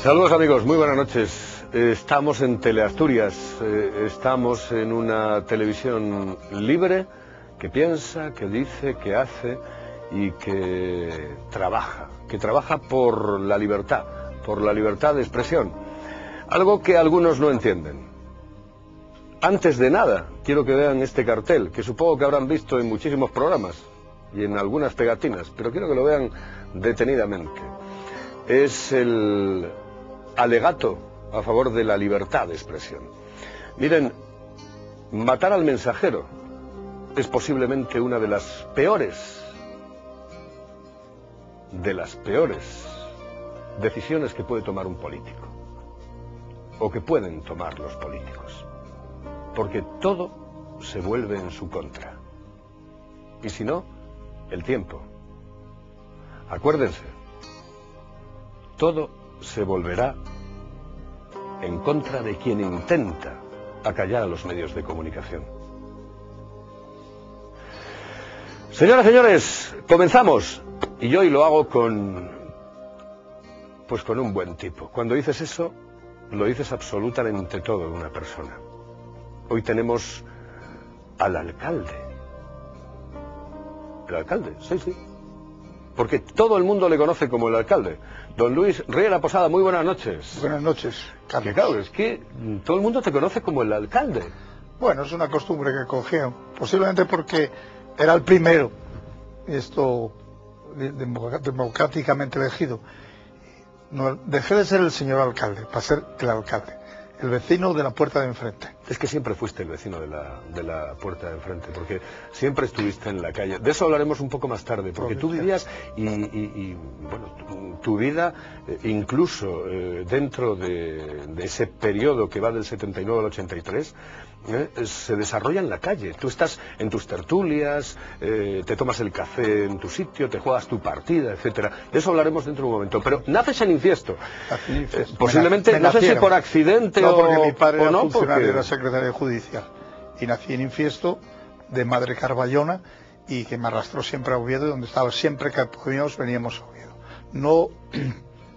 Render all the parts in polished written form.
Saludos amigos, muy buenas noches. Estamos en Teleasturias, estamos en una televisión libre que piensa, que dice, que hace y que trabaja por la libertad de expresión. Algo que algunos no entienden. Antes de nada, quiero que vean este cartel, que supongo que habrán visto en muchísimos programas y en algunas pegatinas, pero quiero que lo vean detenidamente. Es el alegato a favor de la libertad de expresión. Miren, matar al mensajero es posiblemente una de las peores decisiones que puede tomar un político, o que pueden tomar los políticos, porque todo se vuelve en su contra. Y si no, el tiempo. Acuérdense, todo se volverá en contra de quien intenta acallar a los medios de comunicación. Señoras, señores, comenzamos. Y yo hoy lo hago con un buen tipo. Cuando dices eso, lo dices absolutamente todo de una persona. Hoy tenemos al alcalde. El alcalde, sí. Porque todo el mundo le conoce como el alcalde. Don Luis Riera Posada, muy buenas noches. Buenas noches, Carlos. Claro, es que todo el mundo te conoce como el alcalde. Bueno, es una costumbre que cogieron, posiblemente porque era el primero, esto democráticamente elegido. No, dejé de ser el señor alcalde para ser el alcalde, el vecino de la puerta de enfrente. Es que siempre fuiste el vecino de la puerta de enfrente, porque siempre estuviste en la calle. De eso hablaremos un poco más tarde, porque tú vivías bueno, tu vida, incluso dentro de ese periodo que va del 79 al 83, se desarrolla en la calle. Tú estás en tus tertulias, te tomas el café en tu sitio, te juegas tu partida, etcétera. De eso hablaremos dentro de un momento. Pero naces en Infiesto. Posiblemente, no sé si por accidente no, o porque mi padre era no, funcionario, era secretario judicial. Y nací en Infiesto, de madre carballona, y que me arrastró siempre a Oviedo, donde estaba siempre que podíamos, veníamos a Oviedo. No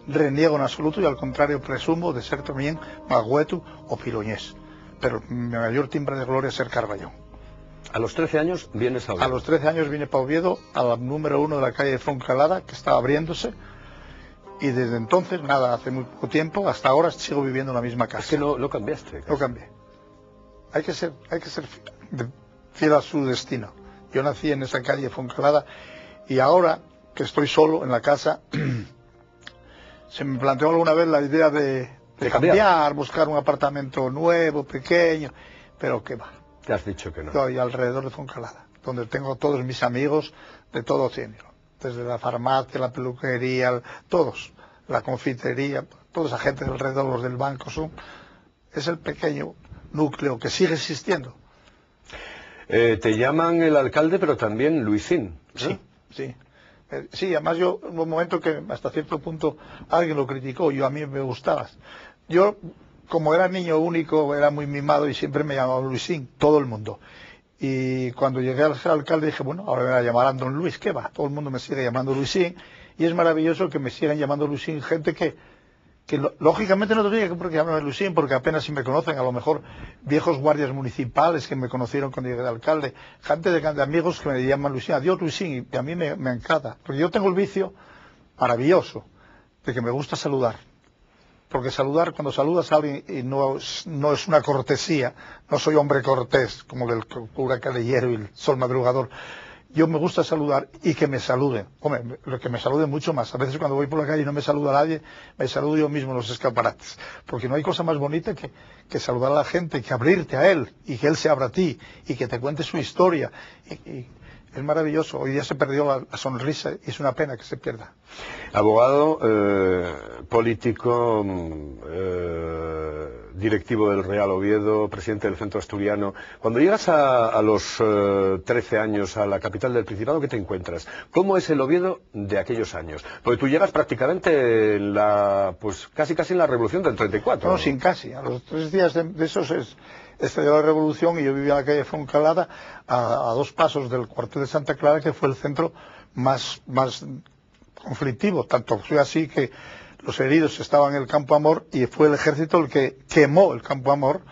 reniego en absoluto, y al contrario presumo de ser también magüetu o piloñés. Pero mi mayor timbre de gloria es ser Carballón. A los 13 años vienes a Oviedo. A los 13 años vine para Oviedo, a la número 1 de la calle de Foncalada, que estaba abriéndose, y desde entonces, nada, hace muy poco tiempo, hasta ahora sigo viviendo en la misma casa. Es que no cambiaste. No cambié. Hay que ser fiel a su destino. Yo nací en esa calle de Foncalada, y ahora que estoy solo en la casa, se me planteó alguna vez la idea de cambiar, buscar un apartamento nuevo, pequeño, pero qué va. Te has dicho que no. Estoy alrededor de Foncalada, donde tengo todos mis amigos de todo género, desde la farmacia, la peluquería, todos, la confitería, toda esa gente alrededor, los del banco, es el pequeño núcleo que sigue existiendo. Te llaman el alcalde, pero también Luisín, ¿no? Sí. Sí, además yo, en un momento que hasta cierto punto alguien lo criticó, a mí me gustaba. Yo, como era niño único, era muy mimado y siempre me llamaba Luisín, todo el mundo. Y cuando llegué a ser alcalde dije, bueno, ahora me llamarán Don Luis, ¿qué va? Todo el mundo me sigue llamando Luisín, y es maravilloso que me sigan llamando Luisín gente que lógicamente no tendría que por qué llamarme Luisín, porque apenas si me conocen, a lo mejor viejos guardias municipales que me conocieron cuando llegué de alcalde, gente de amigos que me llaman Luisín, adiós Luisín, y a mí me encanta, porque yo tengo el vicio maravilloso de que me gusta saludar, porque cuando saludas a alguien y no es una cortesía, no soy hombre cortés, como el cura Calellero y el sol madrugador. Yo me gusta saludar y que me saluden. Hombre, lo que me saluden mucho más. A veces cuando voy por la calle y no me saluda a nadie, me saludo yo mismo en los escaparates. Porque no hay cosa más bonita que saludar a la gente, que abrirte a él y que él se abra a ti y que te cuente su historia. Y es maravilloso. Hoy día se perdió la sonrisa y es una pena que se pierda. Abogado, político, directivo del Real Oviedo, presidente del Centro Asturiano. Cuando llegas a los 13 años a la capital del Principado, ¿qué te encuentras? ¿Cómo es el Oviedo de aquellos años? Porque tú llegas prácticamente en casi en la Revolución del 34. No, sin casi. A los 3 días de esos estalló la Revolución y yo vivía en la calle Foncalada, a 2 pasos del cuartel de Santa Clara, que fue el centro más conflictivo. Tanto fue así que los heridos estaban en el Campo Amor y fue el ejército el que quemó el Campo Amor,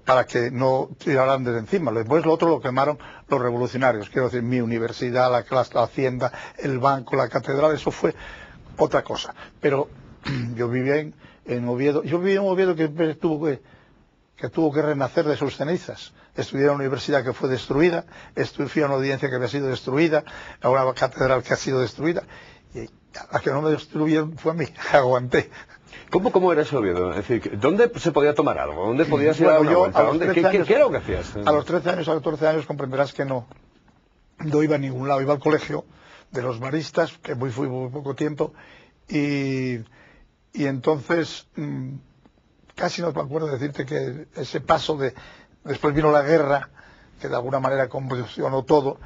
para que no tiraran desde encima. Después lo otro lo quemaron los revolucionarios, quiero decir, mi universidad, la hacienda, el banco, la catedral, eso fue otra cosa. Pero yo vivía en Oviedo, que tuvo que renacer de sus cenizas. Estudié en una universidad que fue destruida, fui a una audiencia que había sido destruida, a una catedral que ha sido destruida, y a que no me destruyeron fue a mí, aguanté. ¿Cómo era eso, Oviedo? Es decir, ¿dónde se podía tomar algo? ¿Dónde podías ir a dar una vuelta? ¿Qué era lo que hacías? A los 13 años, a 14 años comprenderás que no iba a ningún lado, iba al colegio de los maristas, que fui muy poco tiempo, y entonces casi no me acuerdo decirte que ese paso después vino la guerra, que de alguna manera convulsionó todo,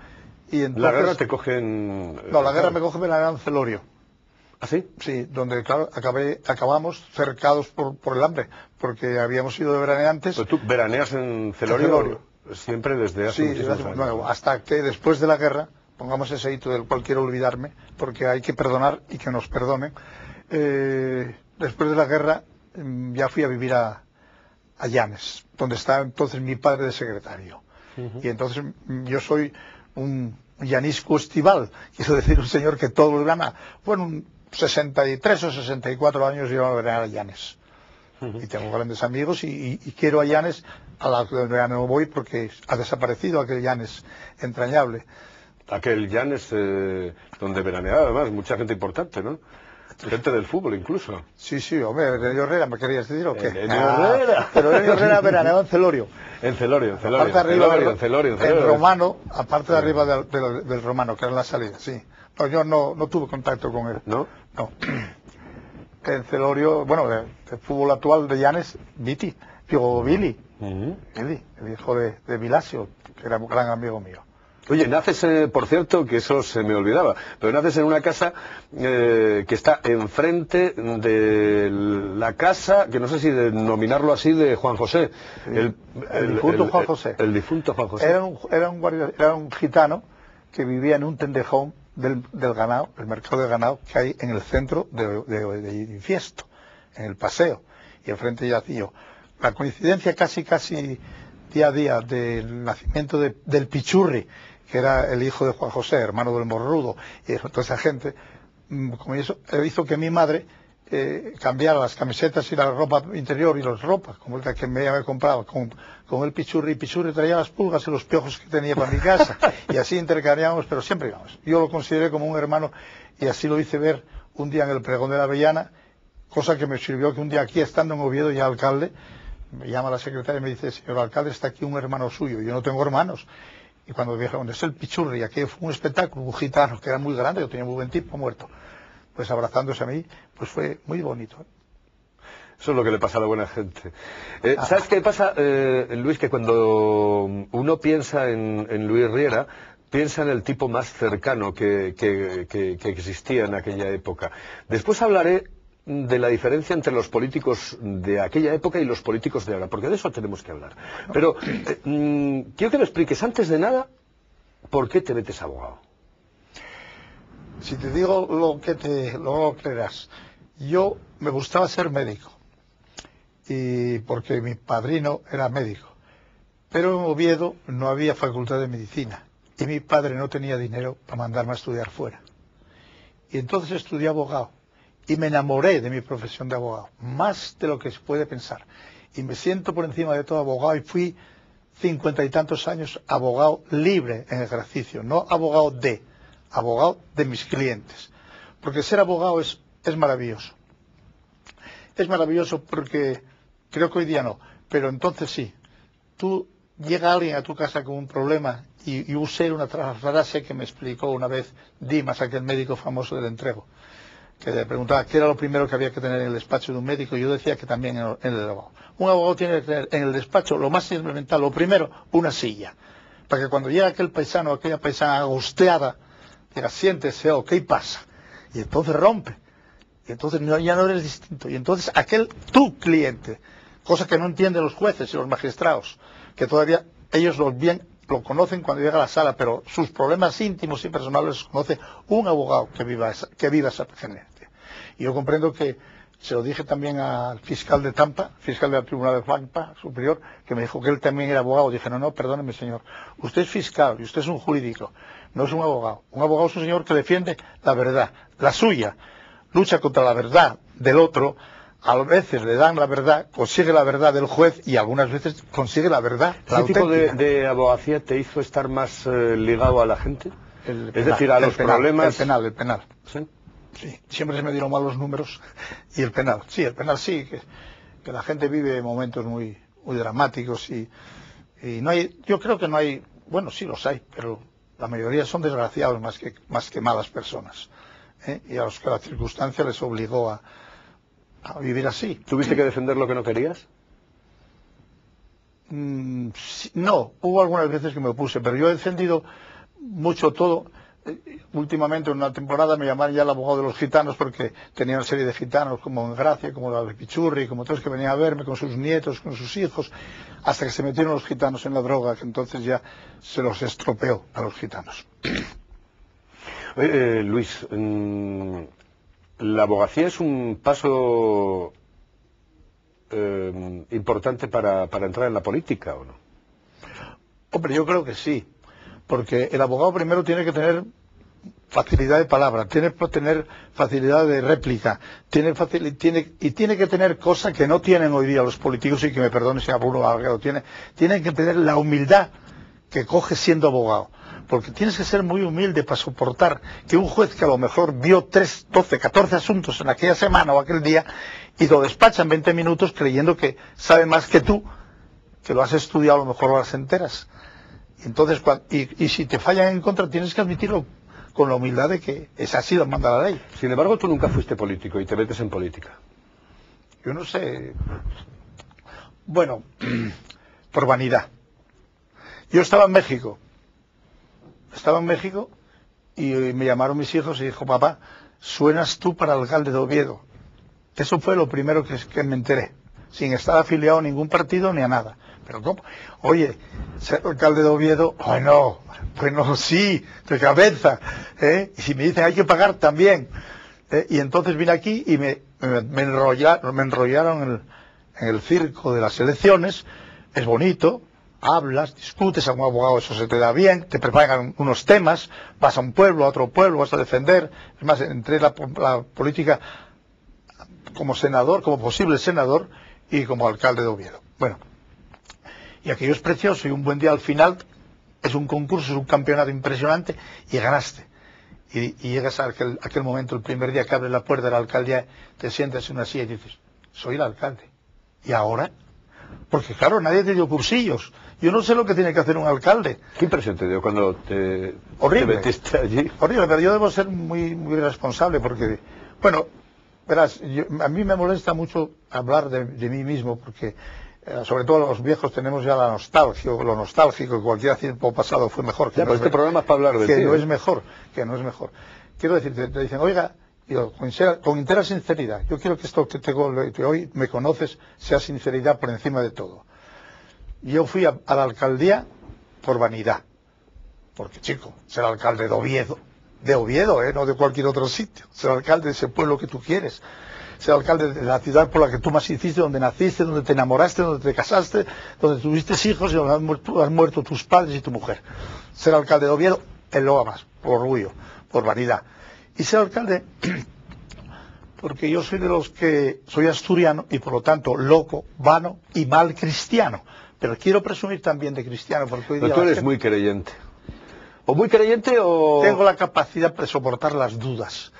y entonces... ¿La guerra te coge en...? No, la guerra me coge en Celorio. ¿Ah, sí? Sí, donde, claro, acabamos cercados por el hambre, porque habíamos ido de veraneantes. ¿Pero tú veraneas en Celorio? Siempre desde hace muchísimos años. Bueno, hasta que después de la guerra, pongamos ese hito del cual quiero olvidarme, porque hay que perdonar y que nos perdonen. Después de la guerra ya fui a vivir a Llanes, donde está entonces mi padre de secretario. Y entonces yo soy un llanisco estival, quiero decir, un señor que todo lo gana. Bueno, 63 o 64 años yo a ver a Llanes. Y tengo grandes amigos y quiero a Llanes, a la que no voy porque ha desaparecido aquel Llanes entrañable. Aquel Llanes donde veraneaba además mucha gente importante, ¿no? Gente del fútbol incluso. Sí, hombre, Renio Herrera, ¿me querías decir o qué? Renio Herrera. Pero Renio Herrera veraneaba en Celorio. En Celorio. Aparte de arriba en Celorio. En Romano, aparte de arriba del Romano, que era en la salida, sí. No, yo no tuve contacto con él. ¿No? No. En Celorio, bueno, el fútbol actual de Llanes, Billy, el hijo de Vilasio, que era un gran amigo mío. Oye, naces, por cierto, que eso se me olvidaba, pero naces en una casa que está enfrente de la casa, que no sé si denominarlo así, de Juan José. Sí. El difunto Juan José. El difunto Juan José. Era un gitano que vivía en un tendejón del ganado, el mercado de ganado que hay en el centro de Infiesto, en el paseo, y enfrente yacía. La coincidencia casi día a día del nacimiento del Pichurri, que era el hijo de Juan José, hermano del Morrudo, y toda esa gente, como eso, hizo que mi madre cambiara las camisetas y la ropa interior y las ropas, como el que me había comprado, con el Pichurri. Y Pichurri traía las pulgas y los piojos que tenía para mi casa, y así intercambiábamos, pero siempre íbamos. Yo lo consideré como un hermano, y así lo hice ver un día en el pregón de la Avellana, cosa que me sirvió que un día aquí, estando en Oviedo, ya alcalde, me llama la secretaria y me dice: señor alcalde, está aquí un hermano suyo. Yo no tengo hermanos. Y cuando dije, ¿dónde es el Pichurri? Aquello fue un espectáculo, un gitano que era muy grande, yo tenía muy buen tipo, muerto. Pues abrazándose a mí, pues fue muy bonito. Eso es lo que le pasa a la buena gente. ¿Sabes qué pasa, Luis? Que cuando uno piensa en Luis Riera, piensa en el tipo más cercano que existía en aquella época. Después hablaré de la diferencia entre los políticos de aquella época y los políticos de ahora, porque de eso tenemos que hablar. Pero quiero que me expliques, antes de nada, ¿por qué te metes abogado? Si te digo lo creerás. Yo me gustaba ser médico, y porque mi padrino era médico, pero en Oviedo no había facultad de medicina, y mi padre no tenía dinero para mandarme a estudiar fuera. Y entonces estudié abogado. Y me enamoré de mi profesión de abogado, más de lo que se puede pensar. Y me siento por encima de todo abogado, y fui 50 y tantos años abogado libre en ejercicio, no abogado de mis clientes. Porque ser abogado es maravilloso. Es maravilloso porque creo que hoy día no, pero entonces sí. Llega alguien a tu casa con un problema, y usé una frase que me explicó una vez Dimas, aquel médico famoso del Entrego, que le preguntaba qué era lo primero que había que tener en el despacho de un médico, y yo decía que también en el abogado. Un abogado tiene que tener en el despacho, lo más elemental, lo primero, una silla, para que cuando llega aquel paisano o aquella paisana angustiada, diga: siéntese, ¿qué pasa? Y entonces rompe, y entonces ya no eres distinto, y entonces tu cliente, cosa que no entienden los jueces y los magistrados, que todavía ellos lo conocen cuando llega a la sala, pero sus problemas íntimos y personales los conoce un abogado que viva esa experiencia. Y yo comprendo que, se lo dije también al fiscal de Tampa, fiscal del Tribunal de Tampa Superior, que me dijo que él también era abogado. Dije, no, perdóneme señor, usted es fiscal y usted es un jurídico, no es un abogado. Un abogado es un señor que defiende la verdad, la suya, lucha contra la verdad del otro. A veces le dan la verdad, consigue la verdad del juez y algunas veces consigue la verdad. ¿Qué tipo de abogacía te hizo estar más ligado a la gente? Es decir, a los problemas... El penal. ¿Sí? Sí, siempre se me dieron mal los números. Y el penal sí, que la gente vive momentos muy dramáticos y no hay, yo creo que no hay, bueno, sí los hay, pero la mayoría son desgraciados más que malas personas, y a los que la circunstancia les obligó a vivir así. ¿Tuviste que defender lo que no querías? Sí, no, hubo algunas veces que me opuse, pero yo he defendido mucho todo. Últimamente, en una temporada, me llamaron ya el abogado de los gitanos porque tenía una serie de gitanos como en Gracia, como la de Pichurri, como todos que venían a verme con sus nietos, con sus hijos, hasta que se metieron los gitanos en la droga, que entonces ya se los estropeó a los gitanos. Oye, Luis, ¿la abogacía es un paso importante para entrar en la política o no? Hombre, yo creo que sí, porque el abogado primero tiene que tener facilidad de palabra, tiene que tener facilidad de réplica, tiene que tener cosas que no tienen hoy día los políticos, y que me perdone si alguno lo tiene, tienen que tener la humildad que coge siendo abogado. Porque tienes que ser muy humilde para soportar que un juez que a lo mejor vio 3, 12, 14 asuntos en aquella semana o aquel día y lo despacha en 20 minutos creyendo que sabe más que tú, que lo has estudiado a lo mejor horas enteras. Entonces, y si te fallan en contra, tienes que admitirlo con la humildad de que es así lo manda la ley. Sin embargo, tú nunca fuiste político y te metes en política. Yo no sé. Bueno, por vanidad. Yo estaba en México y me llamaron mis hijos y dijo, papá, suenas tú para alcalde de Oviedo. Eso fue lo primero que me enteré, sin estar afiliado a ningún partido ni a nada. Pero ¿cómo? Oye, ser alcalde de Oviedo, bueno, sí, de cabeza, y si me dicen hay que pagar también. Y entonces vine aquí y me enrollaron en el circo de las elecciones. Es bonito, hablas, discutes a un abogado, eso se te da bien, te preparan unos temas, vas a un pueblo, a otro pueblo, vas a defender. Es más, entré en la política como senador, como posible senador y como alcalde de Oviedo. Bueno, y aquello es precioso, y un buen día al final es un concurso, es un campeonato impresionante y ganaste. Y llegas a aquel momento, el primer día que abres la puerta de la alcaldía, te sientas en una silla y dices, soy el alcalde. ¿Y ahora? Porque claro, nadie te dio cursillos. Yo no sé lo que tiene que hacer un alcalde. ¿Qué impresión te dio cuando te metiste allí? Horrible, pero yo debo ser muy responsable porque, bueno, verás, a mí me molesta mucho hablar de mí mismo porque, sobre todo los viejos, tenemos ya la nostalgia, lo nostálgico, que cualquier tiempo pasado fue mejor. Ya, pero este programa es para hablar de ti. Que no es mejor. Quiero decirte, te dicen, oiga, digo, con entera sinceridad, yo quiero que esto que hoy me conoces sea sinceridad por encima de todo. Yo fui a la alcaldía por vanidad, porque chico, ser alcalde de Oviedo, no de cualquier otro sitio, ser alcalde de ese pueblo que tú quieres, ser alcalde de la ciudad por la que tú más hiciste, donde naciste, donde te enamoraste, donde te casaste, donde tuviste hijos y donde han muerto tus padres y tu mujer. Ser alcalde de Oviedo es lo más, por orgullo, por vanidad. Y ser alcalde, porque yo soy de los que soy asturiano y por lo tanto loco, vano y mal cristiano. Pero quiero presumir también de cristiano porque hoy día... Pero tú eres muy creyente. ¿O muy creyente o...? Tengo la capacidad de soportar las dudas.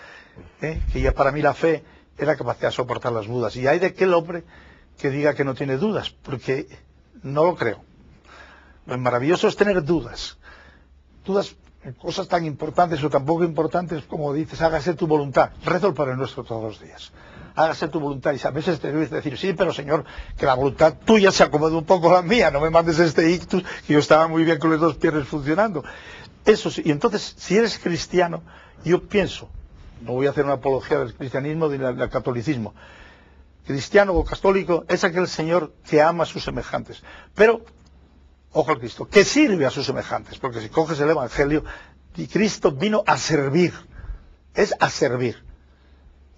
Que ya para mí la fe es la capacidad de soportar las dudas. Y hay de aquel hombre que diga que no tiene dudas, porque no lo creo. Lo maravilloso es tener dudas. Dudas en cosas tan importantes o tan poco importantes como dices, hágase tu voluntad. Rezo el Padre Nuestro todos los días. Hágase tu voluntad. Y a veces te debes decir, sí, pero Señor, que la voluntad tuya se acomode un poco a la mía. No me mandes este ictus, que yo estaba muy bien con los dos piernas funcionando. Eso sí. Y entonces, si eres cristiano, yo pienso, no voy a hacer una apología del cristianismo ni del catolicismo. Cristiano o católico es aquel Señor que ama a sus semejantes. Pero, ojo al Cristo, que sirve a sus semejantes. Porque si coges el Evangelio, Cristo vino a servir. Es a servir.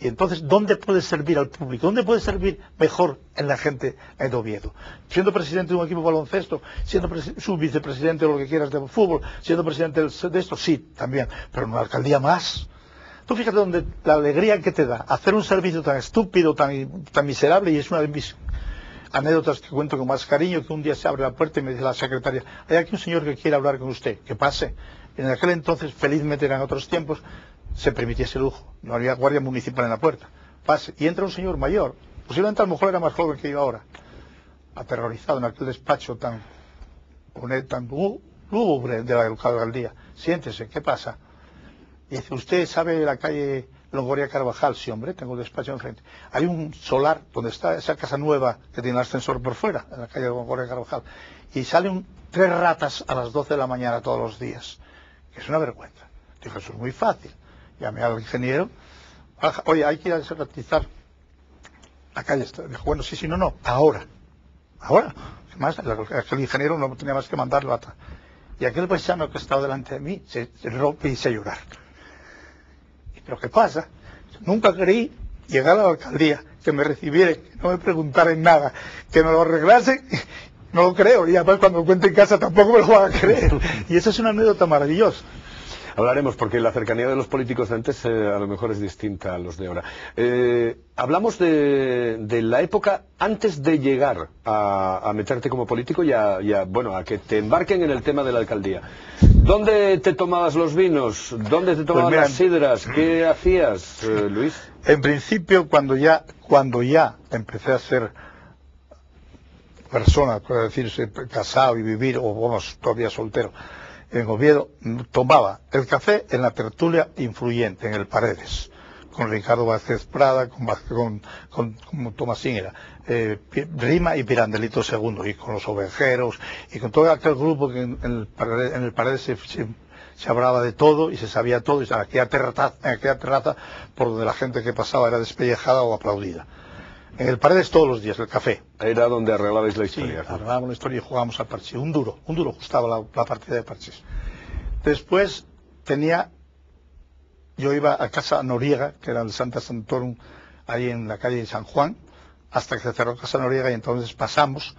Y entonces, ¿dónde puede servir al público? ¿Dónde puede servir mejor en la gente de Oviedo? Siendo presidente de un equipo de baloncesto, siendo su vicepresidente o lo que quieras de fútbol, siendo presidente de esto, sí, también, pero en una alcaldía más. Tú fíjate donde la alegría que te da hacer un servicio tan estúpido, tan miserable, y es una de mis anécdotas que cuento con más cariño, que un día se abre la puerta y me dice la secretaria, hay aquí un señor que quiere hablar con usted, que pase. En aquel entonces, felizmente eran otros tiempos, se permitía ese lujo, no había guardia municipal en la puerta. Pase, y entra un señor mayor, posiblemente a lo mejor era más joven que yo ahora, aterrorizado en aquel despacho tan lúgubre de la alcaldía. Siéntese, ¿qué pasa? Y dice, ¿usted sabe la calle Longoria Carvajal? Sí, hombre, tengo el despacho enfrente. Hay un solar donde está esa casa nueva que tiene el ascensor por fuera, en la calle Longoria Carvajal. Y salen 3 ratas a las 12 de la mañana todos los días. Que es una vergüenza. Dijo, eso es muy fácil. Llamé al ingeniero. Oye, hay que ir a desratizar la calle. Dijo, bueno, sí, no, ahora. Ahora. Además, aquel ingeniero no tenía más que mandarlo atrás. Y aquel paisano que estaba delante de mí se rompe y se a llorar. Pero ¿qué pasa? Nunca creí llegar a la alcaldía, que me recibiera, que no me preguntaran nada, que me lo arreglase, no lo creo, y además cuando lo cuente en casa tampoco me lo van a creer. Y esa es una anécdota maravillosa. Hablaremos, porque la cercanía de los políticos de antes a lo mejor es distinta a los de ahora. Hablamos de la época antes de llegar a meterte como político y a que te embarquen en el tema de la alcaldía. ¿Dónde te tomabas los vinos? ¿Dónde te tomabas las sidras? ¿Qué hacías, Luis? En principio, cuando ya empecé a ser persona, puede decirse, casado y vivir, o vamos, todavía soltero, en Oviedo, tomaba el café en la tertulia influyente, en el Paredes, con Ricardo Vázquez Prada, con Tomasín era, Rima y Pirandelito II, y con los ovejeros, y con todo aquel grupo que en el Paredes se hablaba de todo y se sabía todo, y en aquella terraza por donde la gente que pasaba era despellejada o aplaudida. En el Paredes todos los días, el café. Era donde arreglabais la historia. Sí, arreglábamos la historia y jugábamos al parchís. Un duro gustaba la partida de parchís. Después yo iba a casa Noriega, que era el Santa Santorum, ahí en la calle de San Juan, hasta que se cerró Casa Noriega, y entonces pasamos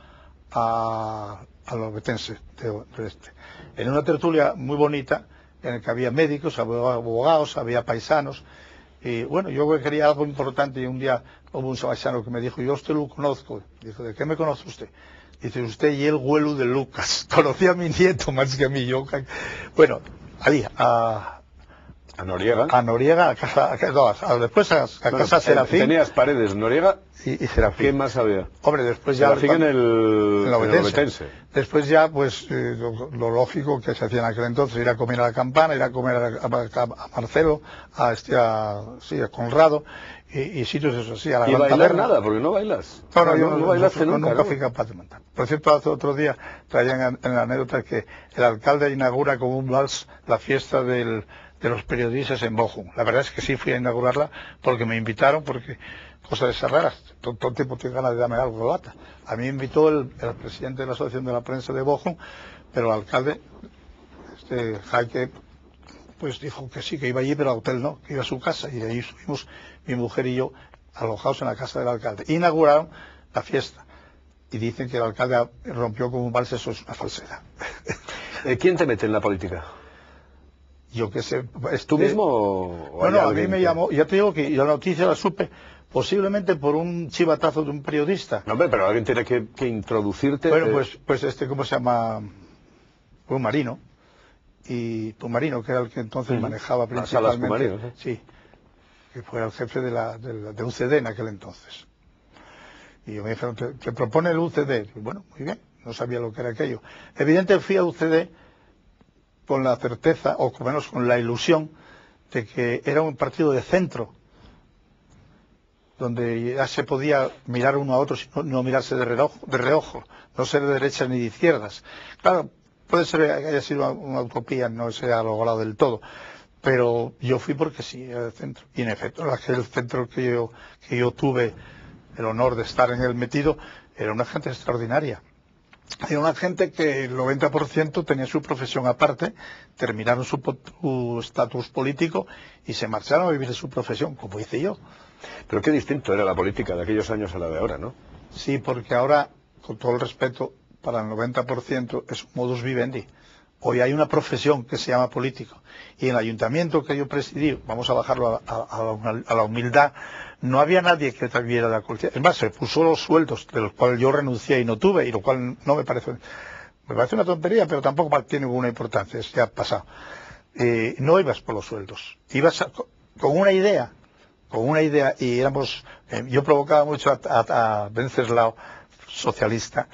a los obetense de este. En una tertulia muy bonita, en la que había médicos, abogados, había paisanos. Y bueno, yo quería algo importante, y un día hubo un paisano que me dijo, yo a usted lo conozco. Dijo, ¿de qué me conoce usted? Dice, usted y el huelu de Lucas. Conocía a mi nieto más que a mí. Bueno, ahí, a Noriega. A Noriega, después a casa Serafín. Tenías Paredes, Noriega y Serafín. ¿Qué más había? Hombre, después ya... Serafín en el Obetense. Después ya, pues, lo lógico que se hacía en aquel entonces, ir a comer a la Campana, ir a comer a Marcelo, a Conrado, y sitios esos así, a la Gran Taberna. Y bailar nada, porque no bailas. No bailaste nunca fui capaz de montar. Por cierto, hace otro día traían en la anécdota que el alcalde inaugura como un vals la fiesta de los periodistas en Bochum. La verdad es que sí fui a inaugurarla porque me invitaron, porque cosas de esas raras, todo el tiempo tengo ganas de darme algo de lata. A mí me invitó el presidente de la Asociación de la Prensa de Bochum, pero el alcalde, Jaque, pues dijo que sí, que iba allí, pero al hotel no, que iba a su casa, y de ahí subimos mi mujer y yo alojados en la casa del alcalde. Inauguraron la fiesta y dicen que el alcalde rompió con un vals. Eso es una falsedad. ¿Quién te mete en la política? Yo qué sé. ¿Es tú mismo o bueno, a mí me llamó, ya te digo que la noticia la supe posiblemente por un chivatazo de un periodista. No, hombre, pero alguien tiene que introducirte. Bueno, pues ¿cómo se llama? Pumarino. Y Pumarino, que era el que entonces manejaba principalmente. Sí, que fue el jefe de UCD en aquel entonces. Y yo me dijeron, ¿te propone el UCD? Y bueno, muy bien, no sabía lo que era aquello. Evidentemente fui a UCD con la certeza, o con menos con la ilusión, de que era un partido de centro, donde ya se podía mirar uno a otro, sino no mirarse de reojo, no ser de derechas ni de izquierdas. Claro, puede ser que haya sido una utopía, no se ha logrado del todo, pero yo fui porque sí, era de centro. Y en efecto, aquel centro que yo tuve el honor de estar en él metido, era una gente extraordinaria. Era una gente que el 90% tenía su profesión aparte, terminaron su estatus político y se marcharon a vivir de su profesión, como hice yo. Pero qué distinto era la política de aquellos años a la de ahora, ¿no? Sí, porque ahora, con todo el respeto, para el 90% es un modus vivendi. Hoy hay una profesión que se llama político. Y en el ayuntamiento que yo presidí, vamos a bajarlo a la humildad, no había nadie que viera la cultura. Es más, se puso los sueldos, de los cuales yo renuncié y no tuve, y lo cual no me parece una tontería, pero tampoco tiene ninguna importancia, es ya pasado. No ibas por los sueldos, ibas con una idea, y éramos, yo provocaba mucho a Venceslao, socialista,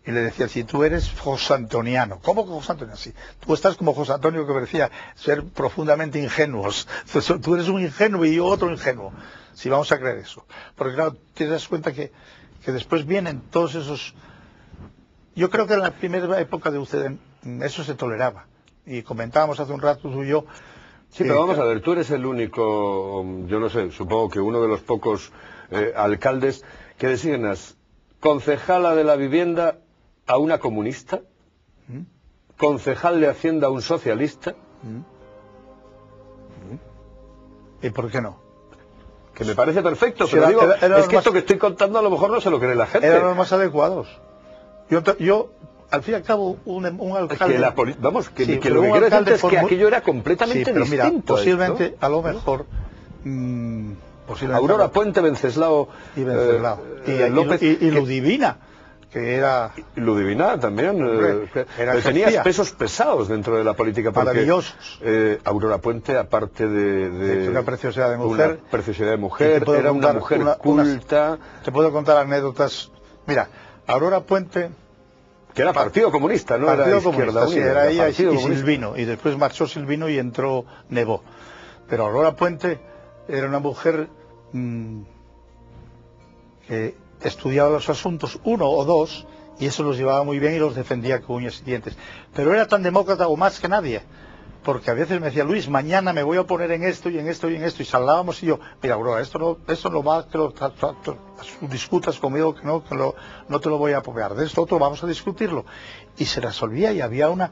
y le decía, si tú eres José Antoniano, ¿cómo que José Antonio? Sí, tú estás como José Antonio, que parecía ser profundamente ingenuos. Entonces, tú eres un ingenuo y yo otro ingenuo, si vamos a creer eso. Porque claro, te das cuenta que después vienen todos esos... Yo creo que en la primera época de UCD eso se toleraba. Y comentábamos hace un rato tú y yo... Sí, pero vamos a ver, tú eres el único, yo no sé, supongo que uno de los pocos alcaldes que designas concejala de la vivienda a una comunista, concejal de Hacienda a un socialista. ¿Y por qué no? Que me parece perfecto, pero digo, es que esto que estoy contando a lo mejor no se lo cree la gente. Eran los más adecuados. Yo al fin y al cabo, un alcalde... Vamos, que sí, lo que quiero decir es que aquello era completamente pero distinto. Mira, posiblemente, a lo mejor... Aurora Puente, Venceslao... Y Venceslao. López... Y Ludivina, que era... Ludivina también. Tenías pesos pesados dentro de la política. Maravillosos. Aurora Puente, aparte de una preciosidad de mujer. Una preciosidad de mujer, era una mujer culta. Te puedo contar anécdotas. Mira, Aurora Puente... Que era Partido Comunista, ¿no? Partido Era Izquierda Comunista, sí, Unida, era ella y Comunista. Silvino. Y después marchó Silvino y entró Nebó. Pero Aurora Puente era una mujer que estudiaba los asuntos, uno o dos, y eso los llevaba muy bien y los defendía con uñas y dientes. Pero era tan demócrata o más que nadie. Porque a veces me decía, Luis, mañana me voy a poner en esto y en esto y en esto, y salgábamos y yo, mira, Aurora, esto no va, que lo discutas conmigo, que no te lo voy a apoyar, de esto otro vamos a discutirlo. Y se resolvía y había una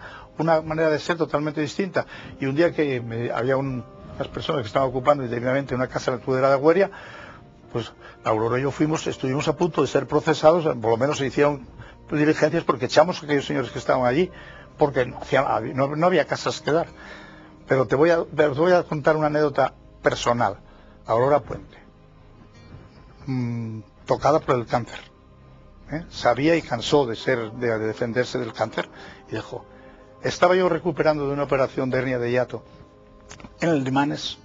manera de ser totalmente distinta. Y un día que había unas personas que estaban ocupando indebidamente una casa en la Tudela de Agüeria, pues Aurora y yo estuvimos a punto de ser procesados, por lo menos se hicieron diligencias porque echamos a aquellos señores que estaban allí, porque no había casas que dar. Pero te voy a contar una anécdota personal. Aurora Puente, tocada por el cáncer, sabía y cansó de defenderse del cáncer y dejó. Estaba yo recuperando de una operación de hernia de hiato en el Limanes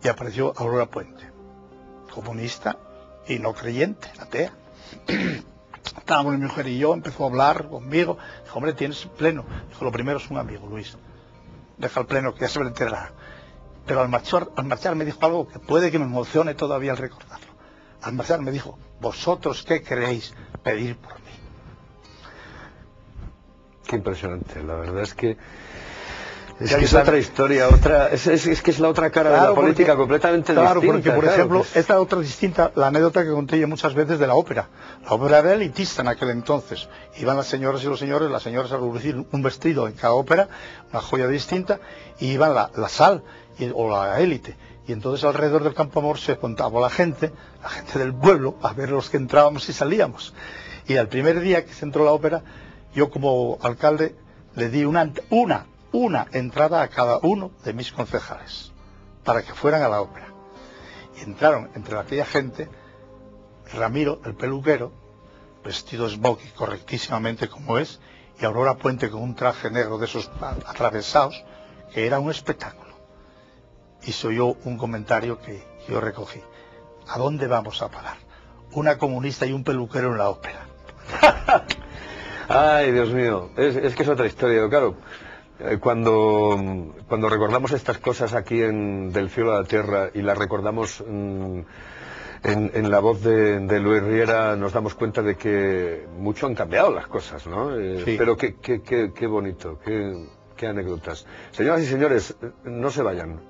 y apareció Aurora Puente, comunista y no creyente, atea. Estábamos mi mujer y yo, empezó a hablar conmigo, dijo, hombre, tienes pleno. Dijo, lo primero es un amigo, Luis, deja el pleno que ya se me enterará. Pero al marchar me dijo algo que puede que me emocione todavía al recordarlo. Al marchar me dijo, ¿vosotros qué queréis pedir por mí? Qué impresionante, la verdad es que es otra historia, es que es la otra cara de la política completamente distinta. Claro, porque por ejemplo, esta otra distinta, la anécdota que conté yo muchas veces de la ópera. La ópera era elitista en aquel entonces. Iban las señoras y los señores, las señoras a lucir un vestido en cada ópera, una joya distinta, y iban la sal o la élite. Y entonces alrededor del Campo Amor se contaba la gente del pueblo, a ver los que entrábamos y salíamos. Y al primer día que se entró la ópera, yo como alcalde le di una entrada a cada uno de mis concejales para que fueran a la ópera. Y entraron entre aquella gente Ramiro, el peluquero, vestido smoking correctísimamente como es, y Aurora Puente con un traje negro de esos atravesados, que era un espectáculo. Y se oyó un comentario que yo recogí. ¿A dónde vamos a parar? Una comunista y un peluquero en la ópera. Ay, Dios mío, es que es otra historia, claro. Cuando recordamos estas cosas aquí Del cielo a la tierra y las recordamos en la voz de Luis Riera, nos damos cuenta de que mucho han cambiado las cosas, ¿no? Sí. Pero qué bonito, qué anécdotas. Señoras y señores, no se vayan.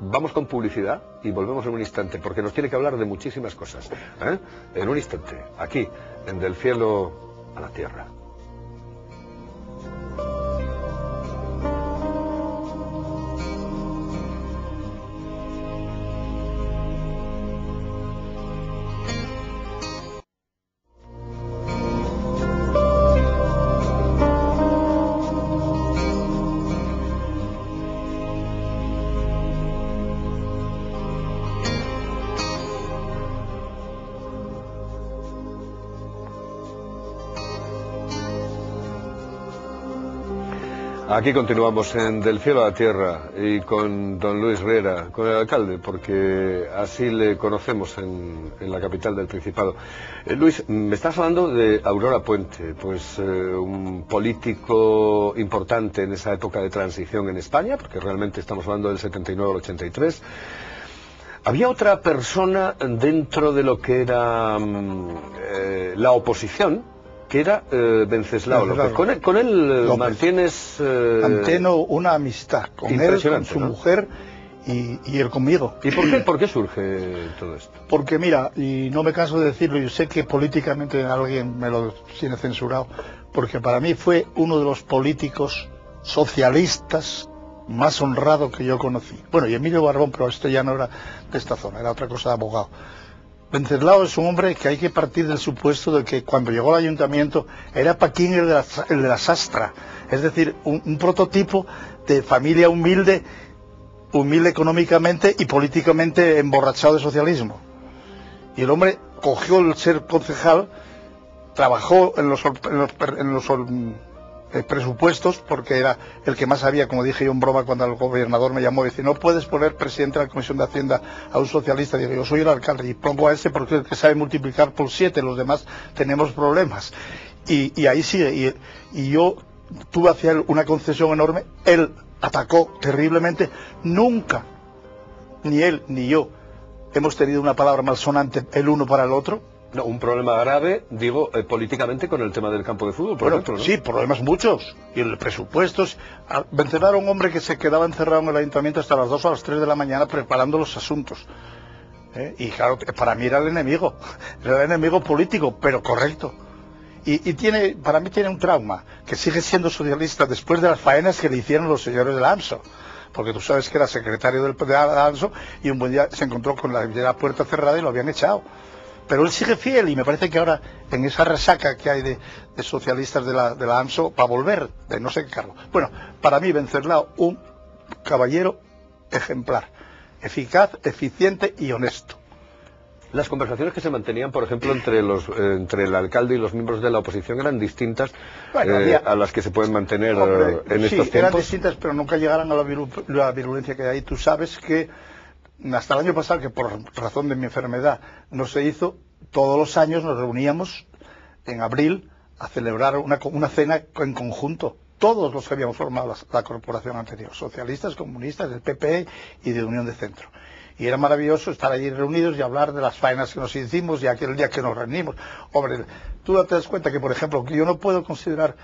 Vamos con publicidad y volvemos en un instante, porque nos tiene que hablar de muchísimas cosas, ¿eh? En un instante, aquí, en Del cielo a la tierra. Aquí continuamos en Del Cielo a la Tierra y con don Luis Riera, con el alcalde, porque así le conocemos en la capital del Principado. Luis, me estás hablando de Aurora Puente, pues un político importante en esa época de transición en España, porque realmente estamos hablando del 79 al 83. Había otra persona dentro de lo que era la oposición, que era Venceslao López. Con él López. Mantienes... Mantengo una amistad con él, con su mujer y él conmigo. ¿Y por qué surge todo esto? Porque mira, y no me canso de decirlo, yo sé que políticamente alguien me lo tiene censurado, porque para mí fue uno de los políticos socialistas más honrado que yo conocí. Bueno, y Emilio Barbón, pero esto ya no era de esta zona, era otra cosa de abogado. Venceslao es un hombre que hay que partir del supuesto de que cuando llegó al ayuntamiento era Paquín el de la sastra, es decir, un prototipo de familia humilde económicamente y políticamente emborrachado de socialismo. Y el hombre cogió el ser concejal, trabajó en los presupuestos, porque era el que más sabía, como dije yo en broma cuando el gobernador me llamó y dice: no puedes poner presidente de la Comisión de Hacienda a un socialista. Digo, yo soy el alcalde y pongo a ese porque es el que sabe multiplicar por 7, los demás tenemos problemas. Y ahí sigue, y yo tuve hacia él una concesión enorme. Él atacó terriblemente. Nunca, ni él ni yo, hemos tenido una palabra malsonante el uno para el otro. No, un problema grave, digo, políticamente con el tema del campo de fútbol, por ejemplo, ¿no? Sí, problemas muchos. Y el presupuestos. Venceslao era un hombre que se quedaba encerrado en el ayuntamiento hasta las 2 o las 3 de la mañana preparando los asuntos. Y claro, para mí era el enemigo político, pero correcto. Y para mí tiene un trauma, que sigue siendo socialista después de las faenas que le hicieron los señores del AMSO. Porque tú sabes que era secretario del AMSO y un buen día se encontró con la puerta cerrada y lo habían echado. Pero él sigue fiel y me parece que ahora en esa resaca que hay de socialistas de la AMSO va a volver, de no sé qué cargo. Bueno, para mí Venceslao, un caballero ejemplar, eficaz, eficiente y honesto. Las conversaciones que se mantenían, por ejemplo, entre el alcalde y los miembros de la oposición eran distintas a las que se pueden mantener en estos tiempos. Sí, eran distintas, pero nunca llegaran a la virulencia que hay. Tú sabes que hasta el año pasado, que por razón de mi enfermedad no se hizo, todos los años nos reuníamos en abril a celebrar una cena en conjunto. Todos los que habíamos formado la corporación anterior, socialistas, comunistas, del PP y de Unión de Centro. Y era maravilloso estar allí reunidos y hablar de las faenas que nos hicimos y aquel día que nos reunimos. Hombre, tú te das cuenta que, por ejemplo, que yo no puedo considerar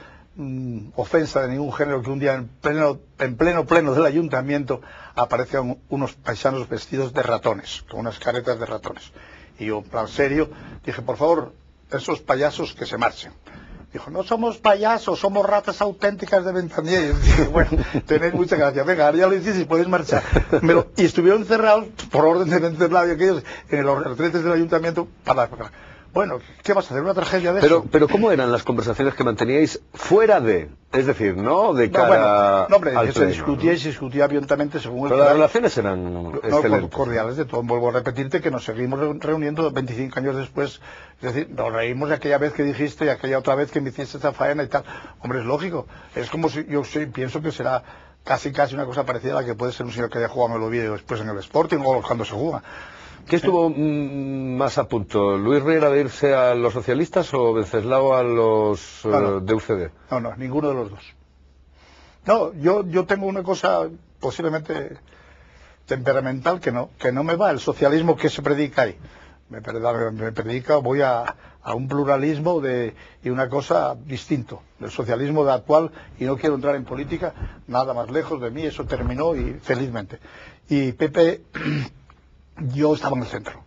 ofensa de ningún género que un día en pleno del ayuntamiento aparezcan unos paisanos vestidos de ratones, con unas caretas de ratones. Y yo, en plan serio, dije, por favor, esos payasos que se marchen. Dijo, no somos payasos, somos ratas auténticas de Ventanier. Y yo dije, bueno, tenéis mucha gracia, venga, ahora ya lo hiciste y podéis marchar. Y estuvieron encerrados, por orden de Venceslao y aquellos, en los retretes del ayuntamiento, Bueno, ¿qué vas a hacer? ¿Una tragedia de eso? Pero ¿cómo eran las conversaciones que manteníais fuera de? Es decir, no de cara al se discutía y se discutía abiertamente según Pero las relaciones eran excelentes. Cordiales de todo. Vuelvo a repetirte que nos seguimos reuniendo 25 años después. Es decir, nos reímos de aquella vez que dijiste y aquella otra vez que me hiciste esa faena y tal. Hombre, es lógico. Es como si pienso que será casi una cosa parecida a la que puede ser un señor que haya jugado en el Oviedo después en el Sporting o cuando se juega. ¿Qué estuvo más a punto? ¿Luis Riera de irse a los socialistas o Venceslao a los de UCD? No, ninguno de los dos. No, yo tengo una cosa posiblemente temperamental que no me va. El socialismo que se predica ahí. Me predica, voy a un pluralismo y una cosa distinto. El socialismo de actual, y no quiero entrar en política, nada más lejos de mí, eso terminó y felizmente. Y Pepe... Yo estaba en el centro.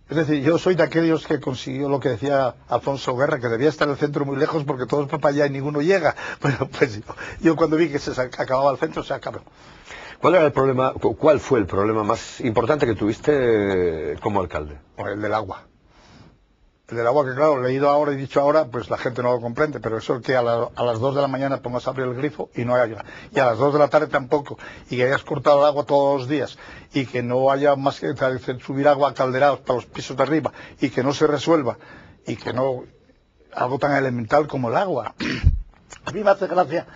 Es decir, yo soy de aquellos que consiguió lo que decía Alfonso Guerra, que debía estar en el centro muy lejos porque todos van para allá y ninguno llega. Bueno, pues yo cuando vi que se acababa el centro, se acabó. ¿Cuál fue el problema más importante que tuviste como alcalde? Pues el del agua. El del agua, que claro, leído ahora y dicho ahora, pues la gente no lo comprende, pero eso es que a las 2 de la mañana pongas a abrir el grifo y no haya, y a las 2 de la tarde tampoco, y que hayas cortado el agua todos los días, y que no haya más que subir agua a calderados para los pisos de arriba, y que no se resuelva, y que no, algo tan elemental como el agua. A mí me hace gracia,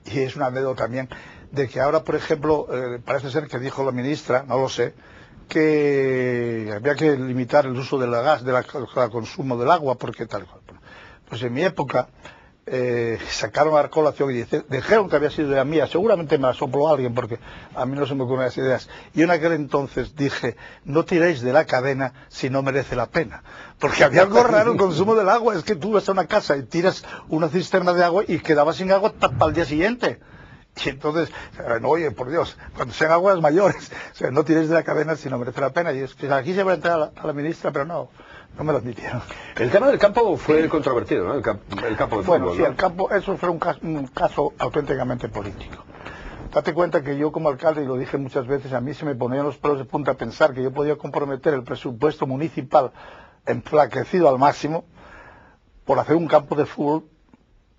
Y es una anécdota también de que ahora, por ejemplo, parece ser que dijo la ministra, no lo sé, que había que limitar el uso del gas, del consumo del agua, porque tal cual. Pues en mi época sacaron a colación y dijeron que había sido idea mía, seguramente me la sopló alguien porque a mí no se me ocurren las ideas. Y en aquel entonces dije, no tiréis de la cadena si no merece la pena. Porque había algo raro el consumo del agua, es que tú vas a una casa y tiras una cisterna de agua y quedabas sin agua para el día siguiente. Y entonces, no, oye, por Dios, cuando sean aguas mayores, o sea, no tiréis de la cadena si no merece la pena. Y es que aquí se va a entrar a la ministra, pero no me lo admitieron. El tema del campo fue controvertido, ¿no? El campo de fútbol. Bueno, sí, ¿no? el campo, eso fue un caso auténticamente político. Date cuenta que yo como alcalde, y lo dije muchas veces, a mí se me ponían los pelos de punta a pensar que yo podía comprometer el presupuesto municipal enflaquecido al máximo por hacer un campo de fútbol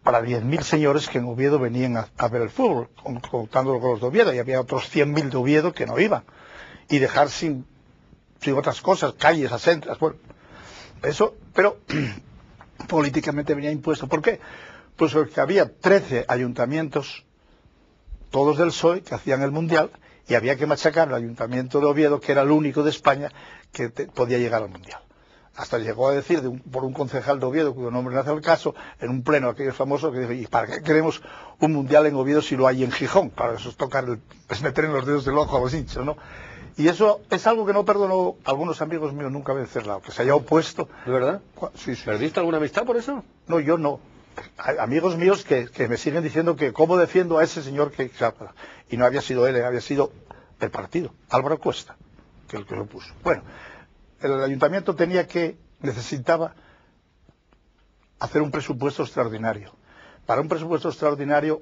para 10.000 señores que en Oviedo venían a ver el fútbol, contándolo con los de Oviedo, y había otros 100.000 de Oviedo que no iban. Y dejar sin otras cosas, calles, acentras, bueno. Eso, pero políticamente venía impuesto. ¿Por qué? Pues porque había 13 ayuntamientos, todos del PSOE, que hacían el Mundial, y había que machacar el ayuntamiento de Oviedo, que era el único de España que podía llegar al Mundial. Hasta llegó a decir por un concejal de Oviedo, cuyo nombre no hace el caso, en un pleno aquello famoso, que dijo, ¿y para qué queremos un Mundial en Oviedo si lo hay en Gijón? Para eso es meter en los dedos del ojo a los hinchas, ¿no? Y eso es algo que no perdonó a algunos amigos míos nunca Venceslao, que se haya opuesto. ¿De verdad? Sí, sí. ¿Perdiste alguna amistad por eso? No, yo no. Hay amigos míos que me siguen diciendo que cómo defiendo a ese señor y no había sido él, había sido el partido, Álvaro Cuesta, que el que lo puso. Bueno, el ayuntamiento necesitaba hacer un presupuesto extraordinario. Para un presupuesto extraordinario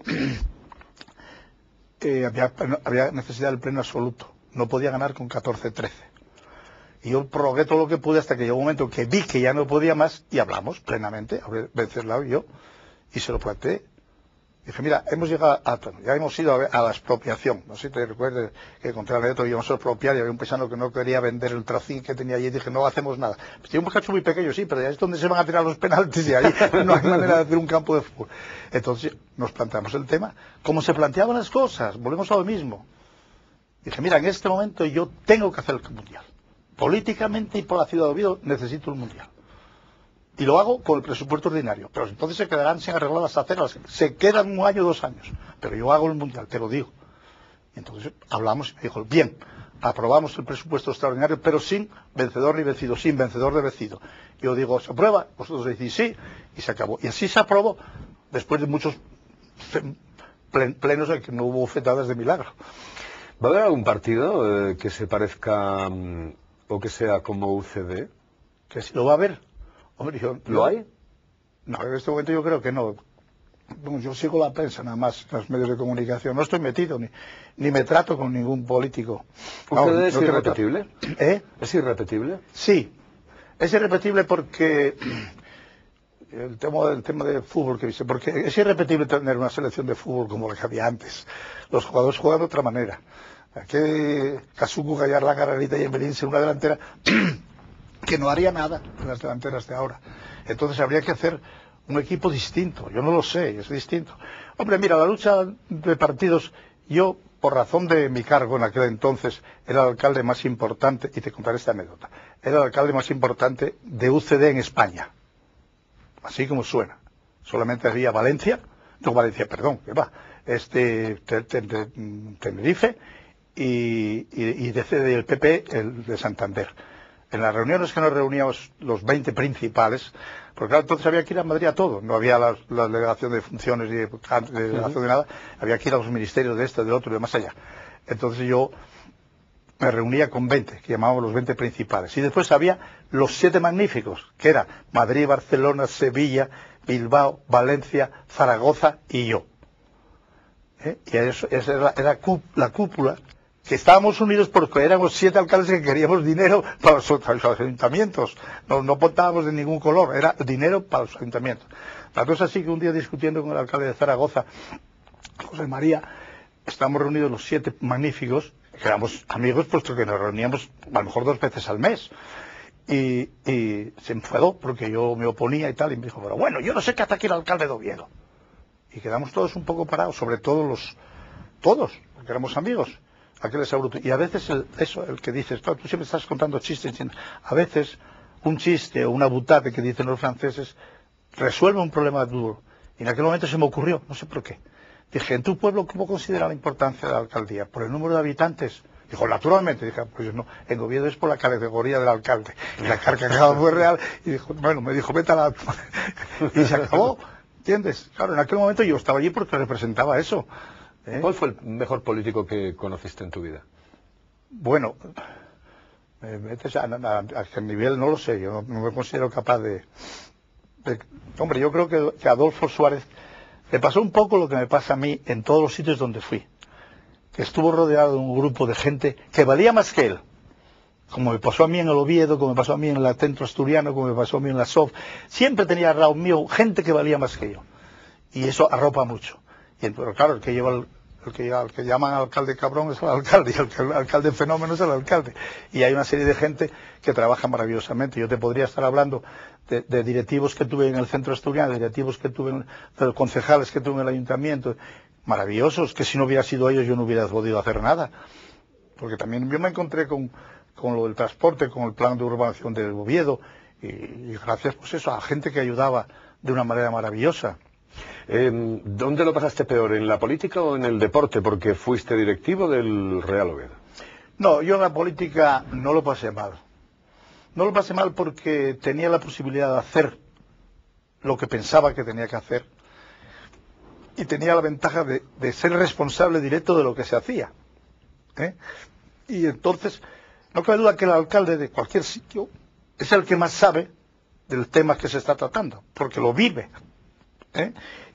había necesidad del pleno absoluto. No podía ganar con 14-13. Y yo prorrogué todo lo que pude hasta que llegó un momento que vi que ya no podía más y hablamos plenamente, Venceslao y yo, y se lo planteé. Dije, mira, hemos llegado ya hemos ido a la expropiación. No sé si te recuerdas que conté la anécdota, íbamos a expropiar y había un paisano que no quería vender el tracín que tenía allí y dije, no hacemos nada. Pues tiene un cacho muy pequeño, sí, pero ya es donde se van a tirar los penaltis y ahí no hay manera de hacer un campo de fútbol. Entonces nos planteamos el tema. Como se planteaban las cosas, volvemos a lo mismo. Dije, mira, en este momento yo tengo que hacer el Mundial. Políticamente y por la ciudad de Oviedo necesito el Mundial. Y lo hago con el presupuesto ordinario. Pero entonces se quedarán sin arreglar las aceras. Se quedan 1 año, 2 años. Pero yo hago el Mundial, te lo digo. Y entonces hablamos y me dijo, bien, aprobamos el presupuesto extraordinario, pero sin vencedor ni vencido, sin vencedor de vencido. Yo digo, ¿se aprueba? Vosotros decís sí, y se acabó. Y así se aprobó, después de muchos plenos en que no hubo bofetadas de milagro. ¿Va a haber algún partido que se parezca o que sea como UCD? Que si lo va a haber. Hombre, ¿Lo hay? No, en este momento yo creo que no. Bueno, yo sigo la prensa nada más, los medios de comunicación. No estoy metido ni me trato con ningún político. ¿UCD es irrepetible? ¿Es irrepetible? Sí, es irrepetible porque el tema de fútbol que dice, porque es irrepetible tener una selección de fútbol como la que había antes. Los jugadores juegan de otra manera. Aquí Kazuku, Gallarla, Garralita y Emelinse, una delantera que no haría nada en las delanteras de ahora. Entonces habría que hacer un equipo distinto. Yo no lo sé, es distinto. Hombre, mira, la lucha de partidos, yo, por razón de mi cargo en aquel entonces, era el alcalde más importante, y te contaré esta anécdota, era el alcalde más importante de UCD en España. Así como suena. Solamente había Tenerife y del PP, el de Santander. En las reuniones que nos reuníamos los 20 principales, porque claro, entonces había que ir a Madrid a todo, no había la delegación de funciones ni de delegación de nada, había que ir a los ministerios de del otro y de más allá. Entonces yo me reunía con 20, que llamábamos los 20 principales. Y después había los 7 magníficos, que eran Madrid, Barcelona, Sevilla, Bilbao, Valencia, Zaragoza y yo. Y esa era la cúpula, que estábamos unidos porque éramos 7 alcaldes que queríamos dinero para los ayuntamientos. No apuntábamos de ningún color, era dinero para los ayuntamientos. La cosa así que un día discutiendo con el alcalde de Zaragoza, José María, estábamos reunidos los 7 magníficos, que éramos amigos puesto que nos reuníamos a lo mejor 2 veces al mes. Y se enfadó porque yo me oponía y tal, y me dijo, pero bueno, yo no sé qué ataque el alcalde de Oviedo. y quedamos todos un poco parados, sobre todo todos, porque éramos amigos. Aquel es bruto. Y a veces el que dices, tú siempre estás contando chistes, a veces un chiste o una boutade que dicen los franceses resuelve un problema duro. Y en aquel momento se me ocurrió, no sé por qué. Dije, ¿en tu pueblo cómo considera la importancia de la alcaldía? ¿Por el número de habitantes? Dijo, naturalmente. Dije, pues no, en Oviedo es por la categoría del alcalde. Y la carcajada fue real. Y dijo, bueno, me dijo, vete a la... Y se acabó, ¿entiendes? Claro, en aquel momento yo estaba allí porque representaba eso. ¿Cuál fue el mejor político que conociste en tu vida? Bueno, a qué nivel no lo sé, yo no me considero capaz de... Hombre, yo creo que a Adolfo Suárez le pasó un poco lo que me pasa a mí en todos los sitios donde fui, que estuvo rodeado de un grupo de gente que valía más que él, como me pasó a mí en el Oviedo, como me pasó a mí en el Centro Asturiano, como me pasó a mí en la SOF. Siempre tenía al lado mío gente que valía más que yo, y eso arropa mucho. Pero claro, el que llaman alcalde cabrón es el alcalde, y el alcalde fenómeno es el alcalde. Y hay una serie de gente que trabaja maravillosamente. Yo te podría estar hablando de directivos que tuve en el Centro Asturiano, de directivos que tuve, de concejales que tuve en el ayuntamiento, maravillosos, que si no hubiera sido ellos yo no hubiera podido hacer nada. Porque también yo me encontré con lo del transporte, con el plan de urbanización del Oviedo, y gracias pues eso, a gente que ayudaba de una manera maravillosa. ¿Dónde lo pasaste peor, en la política o en el deporte? Porque fuiste directivo del Real Oviedo. No, yo en la política no lo pasé mal. No lo pasé mal porque tenía la posibilidad de hacer lo que pensaba que tenía que hacer. Y tenía la ventaja de ser responsable directo de lo que se hacía. Y entonces, no cabe duda que el alcalde de cualquier sitio es el que más sabe del tema que se está tratando, porque lo vive.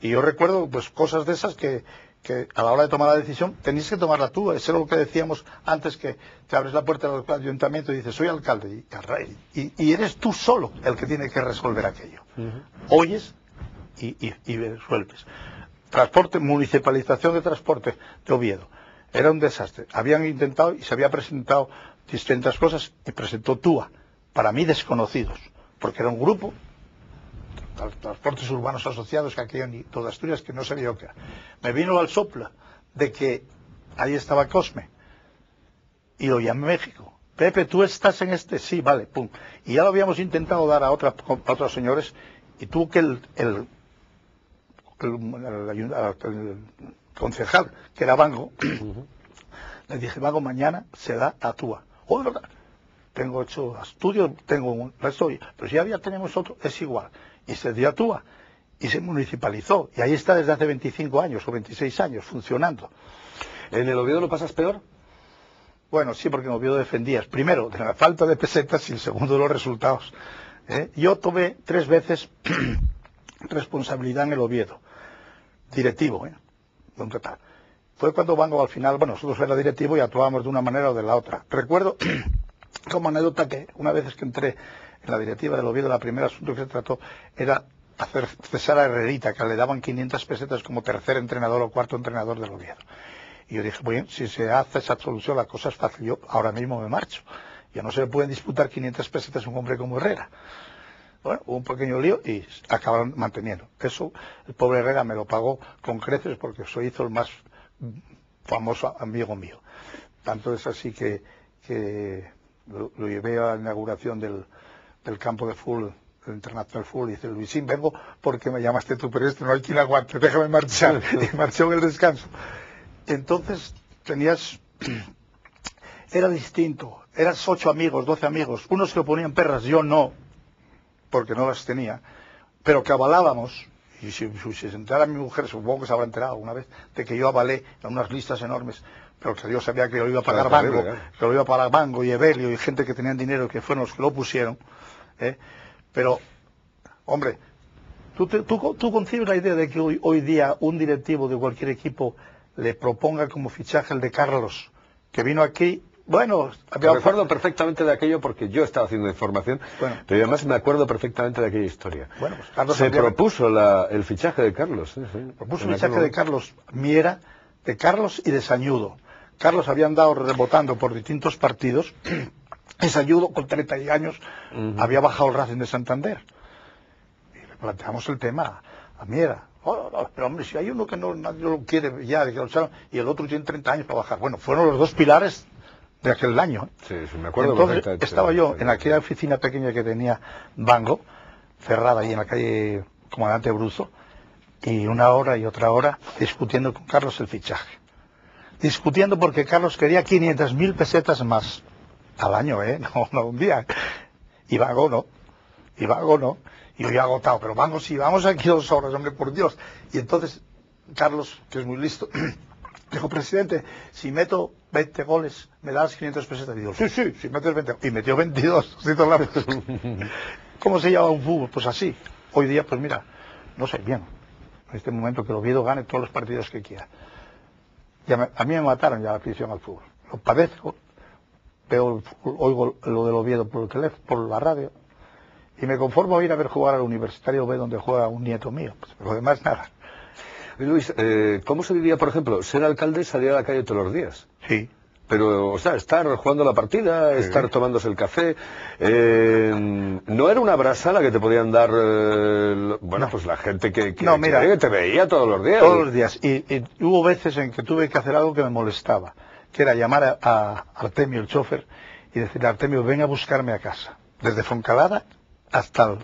Y yo recuerdo pues cosas de esas que a la hora de tomar la decisión tenías que tomarla tú. Eso es lo que decíamos antes, que te abres la puerta del ayuntamiento y dices, soy alcalde, y eres tú solo el que tiene que resolver aquello. Oyes y resuelves. Transporte, municipalización de transporte de Oviedo. Era un desastre. Habían intentado y se había presentado distintas cosas y presentó TUA, para mí desconocidos, porque era un grupo, transportes urbanos asociados, que aquí en toda Asturias, que no sabía yo qué era. Me vino al sopla de que ahí estaba Cosme y lo llamé a México. Pepe, ¿tú estás en este? Sí, vale, pum. Y ya lo habíamos intentado dar a otros señores, y tuvo que el concejal, que era Bango, le dije, Bango, mañana se da a TUA. Oh, ¿verdad? Tengo hecho estudios, tengo un resto, pero si ya tenemos otro, es igual. Y se dio a TUA y se municipalizó, y ahí está desde hace 25 años o 26 años funcionando. ¿En el Oviedo lo pasas peor? Bueno, sí, porque en Oviedo defendías, primero, de la falta de pesetas, y el segundo, de los resultados. Yo tomé 3 veces responsabilidad en el Oviedo, directivo, en total. Fue cuando Bango al final, bueno, nosotros era directivo y actuábamos de una manera o de la otra. Recuerdo como anécdota que una vez que entré en la directiva del Oviedo, el primer asunto que se trató era hacer cesar a Herrerita, que le daban 500 pesetas como tercer entrenador o cuarto entrenador del Oviedo. Y yo dije, bien, si se hace esa solución, la cosa es fácil, yo ahora mismo me marcho. Ya no se le pueden disputar 500 pesetas a un hombre como Herrera. Bueno, hubo un pequeño lío y acabaron manteniendo. Eso, el pobre Herrera me lo pagó con creces porque se hizo el más famoso amigo mío. Tanto es así que lo llevé a la inauguración del campo de fútbol, el Internacional Fútbol, y dice, Luisín, vengo porque me llamaste tú, pero no hay quien aguante, déjame marchar. Y marchó en el descanso. Entonces era distinto, eras 8 amigos, 12 amigos, unos que ponían perras, yo no, porque no las tenía, pero que avalábamos. Y si se enterara mi mujer, supongo que se habrá enterado una vez, de que yo avalé en unas listas enormes, pero que Dios sabía que lo iba a pagar Bango, que lo iba a pagar Bango y Evelio y gente que tenían dinero, que fueron los que lo pusieron. Pero, hombre, ¿tú concibes la idea de que hoy día un directivo de cualquier equipo le proponga como fichaje el de Carlos, que vino aquí? Bueno, me recuerdo perfectamente de aquello porque yo estaba haciendo información, pero además me acuerdo perfectamente de aquella historia. Bueno, pues Carlos se propuso el fichaje de Carlos. Propuso el fichaje de Carlos Miera, de Carlos y de Sañudo. Carlos había andado rebotando por distintos partidos, y Sañudo, con 30 años, había bajado el Racing de Santander. Y le planteamos el tema a Miera. Oh, no, pero hombre, si hay uno que nadie lo quiere ya, de que lo echaron, y el otro tiene 30 años para bajar. Bueno, fueron los dos pilares de aquel año. Sí, sí, me acuerdo. Entonces estaba yo en aquella oficina pequeña que tenía Bango, cerrada ahí en la calle Comandante Bruzo, y una hora y otra hora discutiendo con Carlos el fichaje. Discutiendo porque Carlos quería 500.000 pesetas más al año, no un día. Y Bango no. Y yo ya agotado, pero Bango sí, vamos aquí 2 horas, hombre, por Dios. Y entonces Carlos, que es muy listo, dijo, presidente, si meto 20 goles, ¿me das 500 pesetas? Y digo, sí, si metes 20. Y metió 22. ¿Cómo se llama un fútbol? Pues así. Hoy día, pues mira, no sé bien. En este momento que el Oviedo gane todos los partidos que quiera. A mí me mataron ya la afición al fútbol. Lo padezco. Oigo lo del Oviedo por el teléfono, por la radio. Y me conformo a ir a ver jugar al Universitario B, donde juega un nieto mío. Pues, lo demás, nada. Luis, ¿cómo se vivía, por ejemplo, ser alcalde, salir a la calle todos los días? Sí. Pero, o sea, estar jugando la partida, estar tomándose el café, no era una brasa la que te podían dar, pues la gente que te veía todos los días. Todos los días. Y hubo veces en que tuve que hacer algo que me molestaba, que era llamar a Artemio, el chofer, y decirle, Artemio, ven a buscarme a casa, desde Foncalada hasta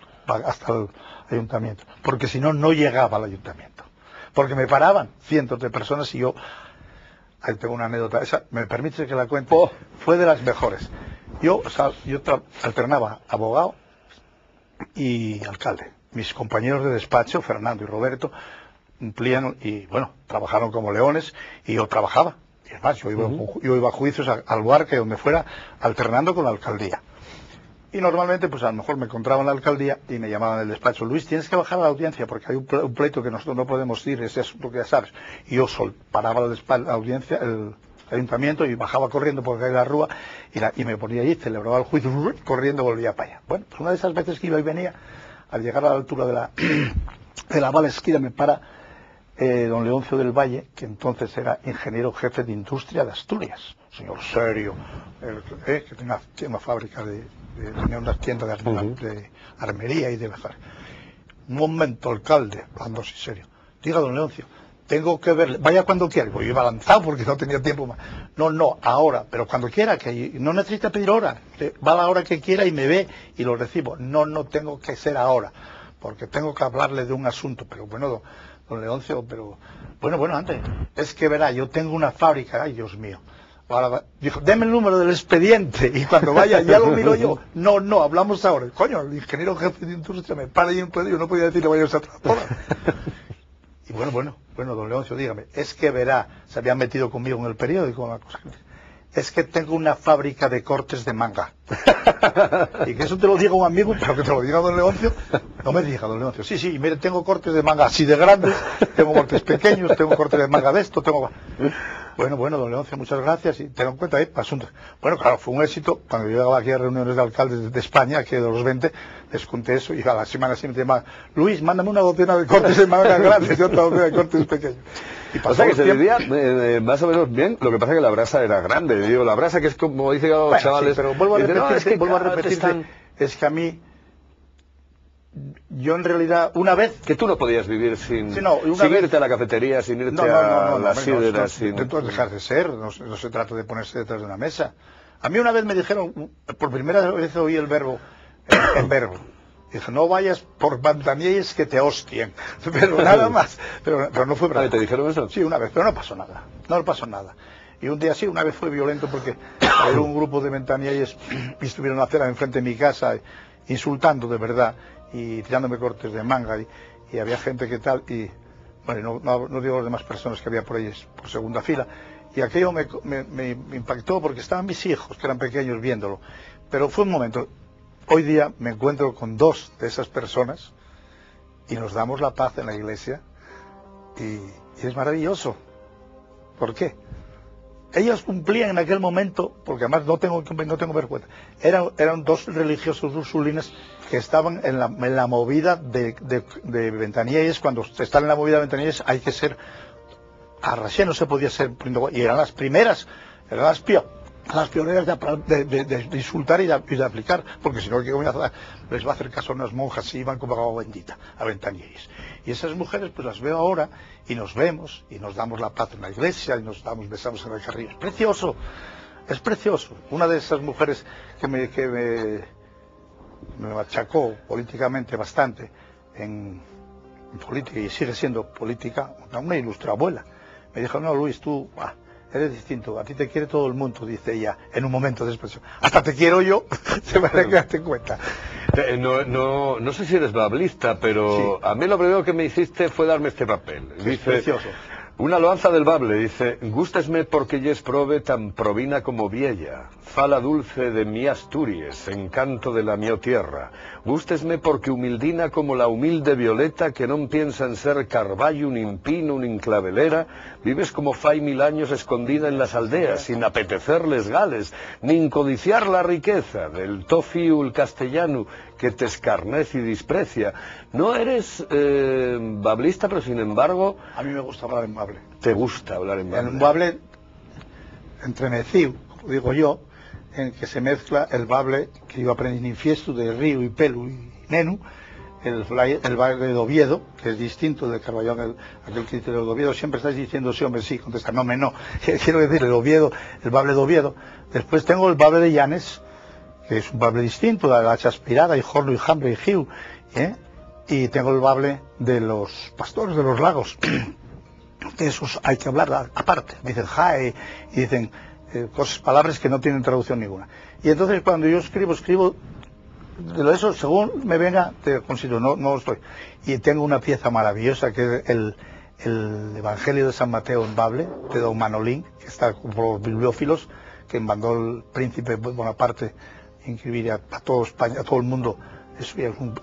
el ayuntamiento, porque si no, no llegaba al ayuntamiento. Porque me paraban cientos de personas y yo... Ahí tengo una anécdota, esa, ¿me permite que la cuente? Fue de las mejores. Yo alternaba abogado y alcalde. Mis compañeros de despacho, Fernando y Roberto, cumplían y, bueno, trabajaron como leones y yo trabajaba. Y además, yo iba a juicios al Buarque, donde fuera, alternando con la alcaldía. Y normalmente, pues a lo mejor me encontraba en la alcaldía y me llamaban del despacho, Luis, tienes que bajar a la audiencia porque hay un pleito que nosotros no podemos ir, ese asunto que ya sabes. Y yo paraba la audiencia, el ayuntamiento, y bajaba corriendo por la rúa y me ponía allí, celebraba el juicio, corriendo volvía para allá. Bueno, pues una de esas veces que iba y venía, al llegar a la altura de la Vala Esquina, me para don Leoncio del Valle, que entonces era ingeniero jefe de industria de Asturias, señor serio, que tenía una fábrica tenía unas tiendas de armería y de bazar. Un momento, alcalde, hablando así serio, diga don Leoncio, tengo que ver, vaya cuando quiera. Yo iba lanzado porque no tenía tiempo más. No, ahora, pero cuando quiera, que no necesita pedir hora, va a la hora que quiera y me ve y lo recibo. No tengo que ser ahora, porque tengo que hablarle de un asunto. Pero bueno, don Leoncio, pero bueno, antes, es que verá, yo tengo una fábrica, ay Dios mío. Ahora dijo, deme el número del expediente y cuando vaya ya lo miro yo. No, hablamos ahora. Coño, el ingeniero jefe de industria me para y yo no podía decirle vaya a otra. Y bueno, don Leoncio, dígame, es que verá, se habían metido conmigo en el periódico, una cosa. Es que tengo una fábrica de cortes de manga. Y que eso te lo diga un amigo, pero que te lo diga don Leoncio, no me diga don Leoncio. Sí, y mire, tengo cortes de manga así de grandes, tengo cortes pequeños, tengo cortes de manga de esto, tengo... Bueno, don Leoncio, muchas gracias y ten en cuenta asuntos. Bueno, claro, fue un éxito. Cuando yo llegaba aquí a reuniones de alcaldes de España, que de los 20, les conté eso y a la semana siguiente me llamaban, Luis, mándame una docena de cortes de manga grandes y otra docena de cortes pequeños. Y o sea que se vivía más o menos bien, lo que pasa es que la brasa era grande. Digo, la brasa que es como dicen los chavales... Sí, pero vuelvo a repetirte, es que a mí... Yo en realidad, una vez... Que tú no podías vivir sin irte a la cafetería, sin irte a las síderas... No puedes dejar de ser, no se trata de ponerse detrás de una mesa. A mí una vez me dijeron, por primera vez oí el verbo, en verbo. Dije, no vayas por Ventaniellos que te hostien. Pero nada más. Pero no fue bravo. ¿Te dijeron eso? Sí, una vez, pero no pasó nada. No pasó nada. Y un día sí, una vez fue violento porque era un grupo de Ventaniellos y estuvieron a cena enfrente de mi casa insultando de verdad y tirándome cortes de manga y había gente que tal y bueno, no digo las demás personas que había por ahí por segunda fila y aquello me impactó porque estaban mis hijos que eran pequeños viéndolo, pero fue un momento. Hoy día me encuentro con 2 de esas personas y nos damos la paz en la iglesia y es maravilloso. ¿Por qué? Ellos cumplían en aquel momento, porque además no tengo vergüenza, eran 2 religiosos ursulines que estaban en la movida de Ventaniellos. Cuando están en la movida de Ventaniellos hay que ser arrasé, no se podía ser, y eran las primeras, eran las las pioneras de insultar y de aplicar, porque si no, ¿qué les va a hacer caso a unas monjas si iban como agua bendita a Ventanilles? Y esas mujeres pues las veo ahora y nos vemos y nos damos la paz en la iglesia y nos besamos en el carrillo. Es precioso, es precioso. Una de esas mujeres que me machacó políticamente bastante en política y sigue siendo política, una ilustre abuela, me dijo: no, Luis, tú eres distinto, a ti te quiere todo el mundo, dice ella en un momento de expresión, hasta te quiero yo. Se me hará que darte cuenta. No sé si eres bablista, pero sí. A mí lo primero que me hiciste fue darme este papel. Sí, dice, precioso. Una loanza del bable, dice: gústesme porque yes prove tan provina como viella, fala dulce de mi Asturias, encanto de la mio tierra. Gústesme porque humildina como la humilde violeta, que non piensa en ser carballo, un pino, un clavelera, vives como fai 1000 años escondida en las aldeas, sin apetecerles gales, nin codiciar la riqueza del tofiu el castellano, que te escarnece y desprecia. No eres bablista, pero sin embargo... A mí me gusta hablar en bable. ¿Te gusta hablar en bable? En un bable entremecido, como digo yo, en que se mezcla el bable que yo aprendí en Infiesto, de Río y Pelu y Nenu, el bable de Oviedo, que es distinto de Carballón, aquel que dice el Oviedo, siempre estáis diciendo sí, hombre, sí, contesta, no, no, quiero decir el Oviedo, el bable de Oviedo. Después tengo el bable de Llanes, que es un bable distinto, de la Chaspirada y Jorno y Jambre y Giu, y tengo el bable de los pastores de los lagos. De esos hay que hablar aparte, dicen jae, y dicen palabras que no tienen traducción ninguna. Y entonces cuando yo escribo de eso, según me venga, te considero, no estoy. Y tengo una pieza maravillosa que es el Evangelio de San Mateo en bable, de don Manolín, que está por los bibliófilos, que mandó el príncipe Bonaparte inscribir a toda España, a todo el mundo. Es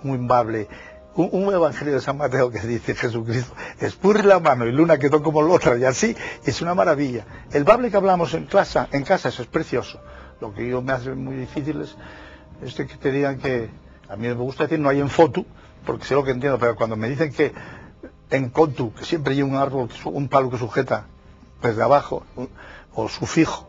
un bable, un Evangelio de San Mateo que dice Jesucristo: escurre la mano y luna quedó como la otra, y así, es una maravilla. El bable que hablamos en casa, eso es precioso. Lo que yo me hace muy difícil es que te digan que, a mí me gusta decir no hay en foto, porque sé lo que entiendo, pero cuando me dicen que en contu, que siempre hay un árbol, un palo que sujeta desde abajo, o sufijo,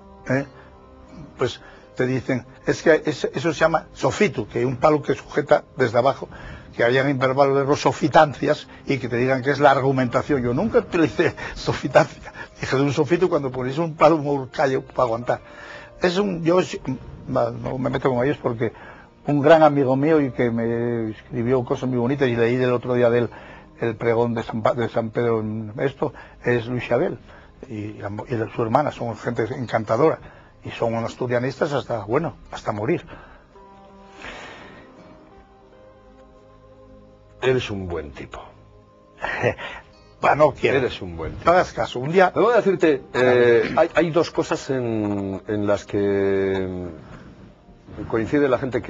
pues te dicen, es que eso se llama sofitu, que hay un palo que sujeta desde abajo, que hayan intervalos sofitancias, y que te digan que es la argumentación. Yo nunca utilicé sofitancia, dije de un sofitu cuando ponéis un palo, un urcallo para aguantar. Yo no me meto con ellos porque un gran amigo mío y que me escribió cosas muy bonitas, y leí del otro día de él el pregón de San Pedro en esto, es Luis Xabel, y su hermana, son gente encantadora, y son asturianistas hasta morir. Eres un buen tipo. No quiero. Eres un buen tipo. No hagas caso, un día... Me voy a decirte, hay dos cosas en las que coincide la gente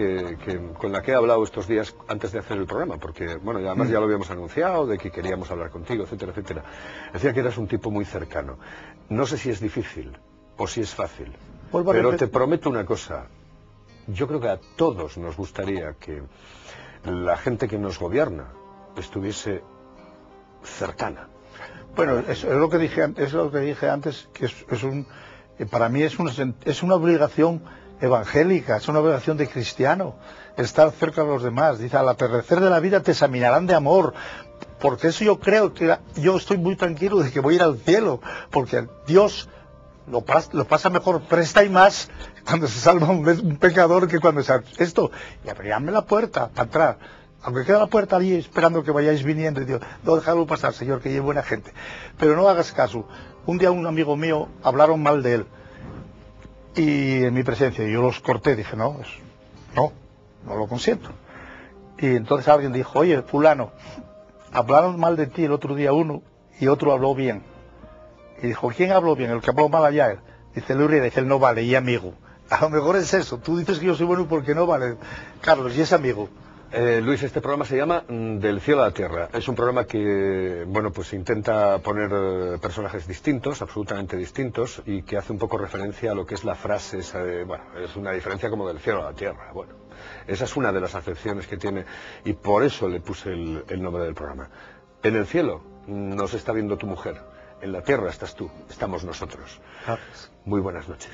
con la que he hablado estos días antes de hacer el programa, porque, bueno, y además ya lo habíamos anunciado, de que queríamos hablar contigo, etcétera, etcétera. Decía que eras un tipo muy cercano. No sé si es difícil o si es fácil, pero te prometo una cosa. Yo creo que a todos nos gustaría que la gente que nos gobierna estuviese cercana. Bueno, es lo que dije antes, que para mí es una obligación evangélica, es una obligación de cristiano, estar cerca de los demás. Dice, al atardecer de la vida te examinarán de amor, porque eso yo creo que yo estoy muy tranquilo de que voy a ir al cielo, porque Dios lo pasa mejor, presta y más cuando se salva un pecador que cuando se... Esto, y abriránme la puerta para entrar. Aunque queda la puerta allí esperando que vayáis viniendo, y digo, no, dejadlo pasar, señor, que lleve buena gente. Pero no hagas caso. Un día un amigo mío hablaron mal de él, y en mi presencia, yo los corté, dije, no lo consiento. Y entonces alguien dijo, oye, fulano, hablaron mal de ti el otro día uno, y otro habló bien. Y dijo, ¿quién habló bien? El que habló mal allá. Dice Luria, dice, él no vale, y amigo. A lo mejor es eso, tú dices que yo soy bueno porque no vale, Carlos, y es amigo. Luis, este programa se llama Del cielo a la tierra. Es un programa que, bueno, pues intenta poner personajes distintos, absolutamente distintos, y que hace un poco referencia a lo que es la frase esa de, bueno, es una diferencia como del cielo a la tierra. Bueno, esa es una de las acepciones que tiene, y por eso le puse el nombre del programa. En el cielo nos está viendo tu mujer, en la tierra estás tú, estamos nosotros. Muy buenas noches.